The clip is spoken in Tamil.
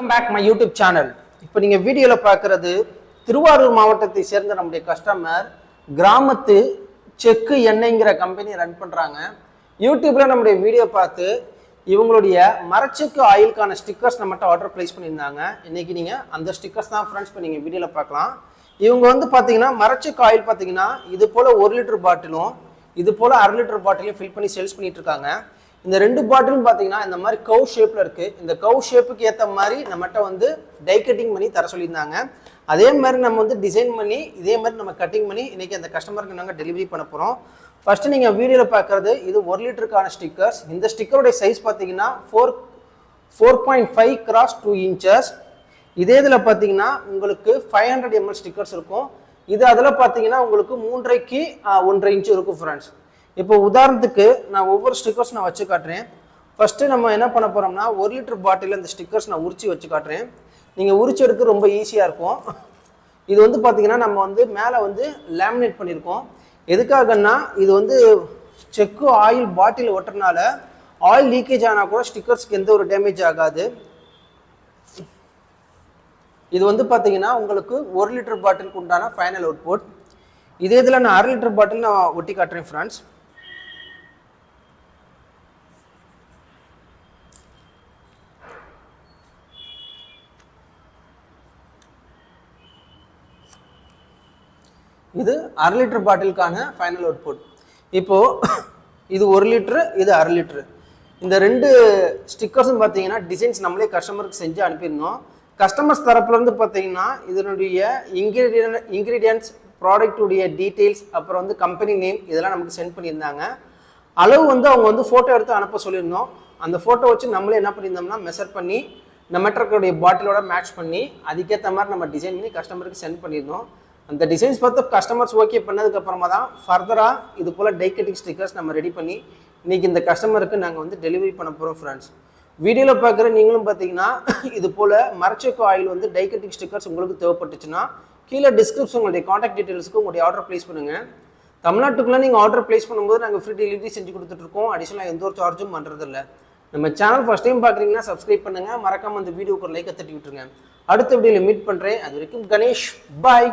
Welcome back my YouTube channel. இப்போ நீங்கள் வீடியோவில் பார்க்குறது திருவாரூர் மாவட்டத்தை சேர்ந்த நம்முடைய கஸ்டமர் கிராமத்து செக்கு எண்ணெய்ங்கிற கம்பெனி ரன் பண்ணுறாங்க. யூடியூப்பில் நம்முடைய வீடியோ பார்த்து இவங்களுடைய மரச்செக்கு ஆயிலுக்கான ஸ்டிக்கர்ஸ் நம்மகிட்ட ஆர்டர் ப்ளேஸ் பண்ணியிருந்தாங்க. இன்றைக்கி நீங்கள் அந்த ஸ்டிக்கர்ஸ் தான் ஃப்ரெண்ட்ஸ் இப்போ நீங்கள் வீடியோவில் பார்க்கலாம். இவங்க வந்து பார்த்தீங்கன்னா மரச்செக்கு ஆயில் பார்த்தீங்கன்னா இது போல் 1 லிட்டர் பாட்டிலும் இது போல் 1/2 லிட்டர் பாட்டிலையும் ஃபில் பண்ணி சேல்ஸ் பண்ணிட்டு இருக்காங்க. இந்த 2 பாட்டிலும் பார்த்தீங்கன்னா இந்த மாதிரி கவ் ஷேப்பில் இருக்குது. இந்த கவ் ஷேப்புக்கு ஏற்ற மாதிரி நம்மகிட்ட வந்து டை கட்டிங் பண்ணி தர சொல்லியிருந்தாங்க. அதே மாதிரி நம்ம வந்து டிசைன் பண்ணி இதே மாதிரி நம்ம கட்டிங் பண்ணி இன்றைக்கி அந்த கஸ்டமருக்கு நாங்கள் டெலிவரி பண்ண போகிறோம். ஃபஸ்ட்டு நீங்கள் வீடியோவில் பார்க்குறது இது 1 லிட்டருக்கான ஸ்டிக்கர்ஸ். இந்த ஸ்டிக்கருடைய சைஸ் பார்த்தீங்கன்னா 4.5 x 2 inches. இதே இதில் பார்த்தீங்கன்னா உங்களுக்கு 500 ml ஸ்டிக்கர்ஸ் இருக்கும். இது அதில் பார்த்தீங்கன்னா உங்களுக்கு 3.5 1/2 inch இருக்கும் ஃப்ரெண்ட்ஸ். இப்போ உதாரணத்துக்கு நான் ஒவ்வொரு ஸ்டிக்கர்ஸ் நான் வச்சு காட்டுறேன். ஃபஸ்ட்டு நம்ம என்ன பண்ண போகிறோம்னா 1 லிட்டர் பாட்டிலில் இந்த ஸ்டிக்கர்ஸ் நான் உரிச்சு வச்சு காட்டுறேன். நீங்கள் உரிச்சு எடுக்க ரொம்ப ஈஸியாக இருக்கும். இது வந்து பார்த்தீங்கன்னா நம்ம வந்து மேலே வந்து லேமினேட் பண்ணியிருக்கோம். எதுக்காகன்னா இது வந்து செக்கு ஆயில் பாட்டில் ஒட்டுறதுனால ஆயில் லீக்கேஜ் ஆனால் கூட ஸ்டிக்கர்ஸ்க்கு எந்த ஒரு டேமேஜ் ஆகாது. இது வந்து பார்த்தீங்கன்னா உங்களுக்கு 1 லிட்டர் பாட்டிலுக்கு உண்டான ஃபைனல் அவுட்புட். இதே இதில் நான் 1/2 லிட்டர் பாட்டில் நான் ஒட்டி காட்டுறேன் ஃப்ரெண்ட்ஸ். இது 1/2 லிட்டர் பாட்டிலுக்கான ஃபைனல் அவுட்புட். இப்போது இது 1 லிட்டரு, இது 1/2 லிட்டரு. இந்த 2 ஸ்டிக்கர்ஸும் பார்த்தீங்கன்னா டிசைன்ஸ் நம்மளே கஸ்டமருக்கு செஞ்சு அனுப்பியிருந்தோம். கஸ்டமர்ஸ் தரப்புலேருந்து பார்த்தீங்கன்னா இதனுடைய இன்க்ரீடியன்ட்ஸ், ப்ராடக்டுடைய டீட்டெயில்ஸ், அப்புறம் வந்து கம்பெனி நேம் இதெல்லாம் நமக்கு சென்ட் பண்ணியிருந்தாங்க. அளவு வந்து அவங்க வந்து ஃபோட்டோ எடுத்து அனுப்ப சொல்லியிருந்தோம். அந்த ஃபோட்டோ வச்சு நம்மளே என்ன பண்ணியிருந்தோம்னா மெஷர் பண்ணி நம்மகிட்ட பாட்டிலோட மேட்ச் பண்ணி அதுக்கேற்ற மாதிரி நம்ம டிசைன் பண்ணி கஸ்டமருக்கு சென்ட் பண்ணியிருந்தோம். அந்த டிசைன்ஸ் பார்த்து கஸ்டமர்ஸ் ஓகே பண்ணதுக்கப்புறமா தான் ஃபர்தராக இது போல் டை கட்டிங் ஸ்டிக்கர்ஸ் நம்ம ரெடி பண்ணி இன்றைக்கி இந்த கஸ்டமருக்கு நாங்கள் வந்து டெலிவரி பண்ண போகிறோம் ஃப்ரெண்ட்ஸ். வீடியோவில் பார்க்குற நீங்களும் பார்த்தீங்கன்னா இது போல் மரச்செக்கு ஆயில் வந்து டை கட்டிங் ஸ்டிக்கர்ஸ் உங்களுக்கு தேவைப்பட்டுச்சுன்னா கீழே டிஸ்கிரிப்ஷன் உங்களுடைய காண்டாக்ட் டீட்டெயில்ஸ்க்கு உங்களுடைய ஆர்டர் ப்ளேஸ் பண்ணுங்கள். தமிழ்நாட்டுக்குள்ளே நீங்கள் ஆர்டர் ப்ளேஸ் பண்ணும்போது நாங்கள் ஃப்ரீ டெலிவரி செஞ்சு கொடுத்துட்ருக்கோம். அடிஷனலாக எந்த ஒரு சார்ஜும் பண்ணுறதில்ல. நம்ம சேனல் ஃபஸ்ட் டைம் பார்க்குறீங்கன்னா சப்ஸ்கிரைப் பண்ணுங்கள். மறக்காமல் அந்த வீடியோக்கு ஒரு லைக்கை தட்டி விட்டுருங்க. அடுத்த வீடியோவில் மீட் பண்ணுறேன். அது வரைக்கும் கணேஷ், பாய்.